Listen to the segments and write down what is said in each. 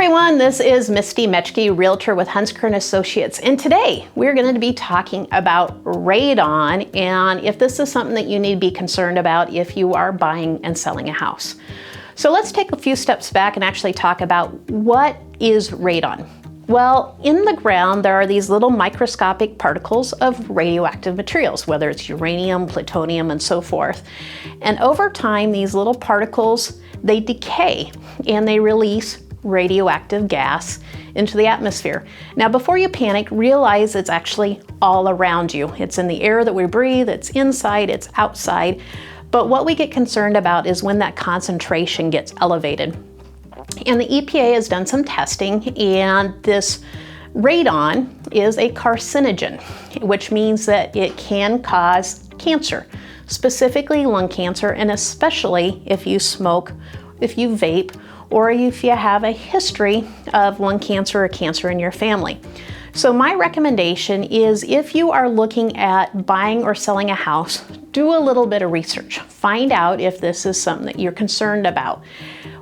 everyone, this is Misty Mechke, Realtor with Hunsker & Associates, and today we're going to be talking about radon and if this is something that you need to be concerned about if you are buying and selling a house. So let's take a few steps back and actually talk about what is radon. Well, in the ground there are these little microscopic particles of radioactive materials, whether it's uranium, plutonium, and so forth. And over time, these little particles, they decay and they release radioactive gas into the atmosphere. Now, before you panic, realize it's actually all around you. It's in the air that we breathe, it's inside, it's outside. But what we get concerned about is when that concentration gets elevated. And the EPA has done some testing, and this radon is a carcinogen, which means that it can cause cancer, specifically lung cancer, and especially if you smoke, if you vape, or if you have a history of lung cancer or cancer in your family. So my recommendation is if you are looking at buying or selling a house, do a little bit of research. Find out if this is something that you're concerned about.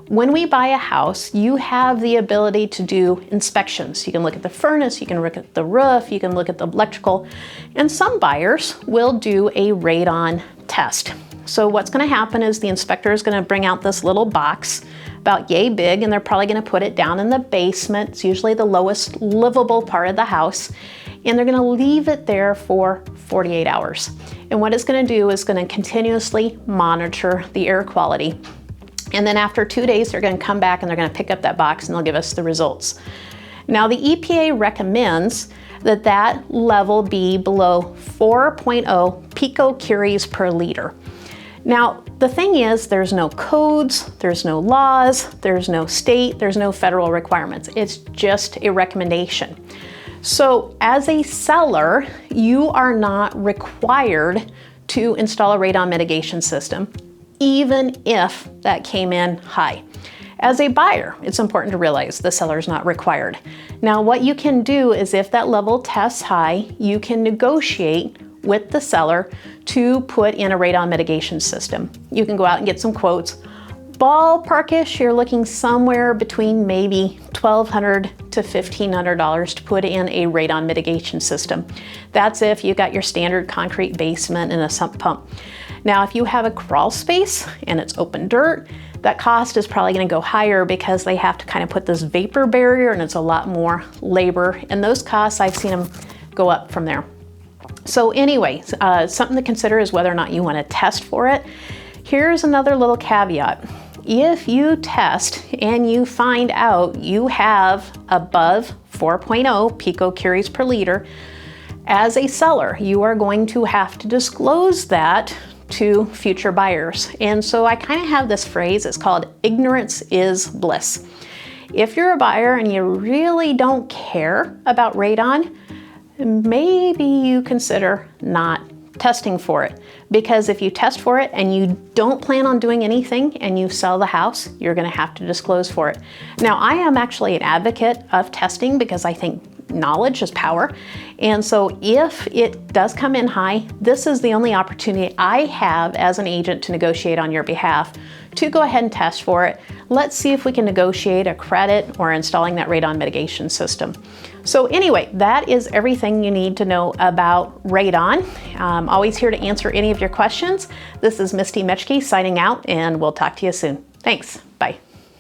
When we buy a house, you have the ability to do inspections. You can look at the furnace, you can look at the roof, you can look at the electrical, and some buyers will do a radon test. So what's going to happen is the inspector is going to bring out this little box about yay big, and they're probably going to put it down in the basement. It's usually the lowest livable part of the house, and they're going to leave it there for 48 hours. And what it's going to do is going to continuously monitor the air quality. And then after 2 days, they're going to come back and they're going to pick up that box and they'll give us the results. Now, the EPA recommends that that level be below 4.0 picocuries per liter. Now, the thing is, there's no codes, there's no laws, there's no state, there's no federal requirements. It's just a recommendation. So as a seller, you are not required to install a radon mitigation system, even if that came in high. As a buyer, it's important to realize the seller is not required. Now, what you can do is if that level tests high, you can negotiate with the seller to put in a radon mitigation system. You can go out and get some quotes. Ballparkish, you're looking somewhere between maybe $1,200 to $1,500 to put in a radon mitigation system. That's if you got your standard concrete basement and a sump pump. Now, if you have a crawl space and it's open dirt, that cost is probably going to go higher because they have to kind of put this vapor barrier, and it's a lot more labor. And those costs, I've seen them go up from there. So anyway, something to consider is whether or not you want to test for it. Here's another little caveat. If you test and you find out you have above 4.0 picocuries per liter, as a seller, you are going to have to disclose that to future buyers. And so I kind of have this phrase, it's called ignorance is bliss. If you're a buyer and you really don't care about radon, maybe you consider not testing for it, because if you test for it and you don't plan on doing anything and you sell the house, you're going to have to disclose for it. Now, I am actually an advocate of testing because I think knowledge is power. And so if it does come in high, this is the only opportunity I have as an agent to negotiate on your behalf to go ahead and test for it. Let's see if we can negotiate a credit or installing that radon mitigation system. So anyway, that is everything you need to know about radon. I'm always here to answer any of your questions. This is Misty Mechke signing out, and we'll talk to you soon. Thanks.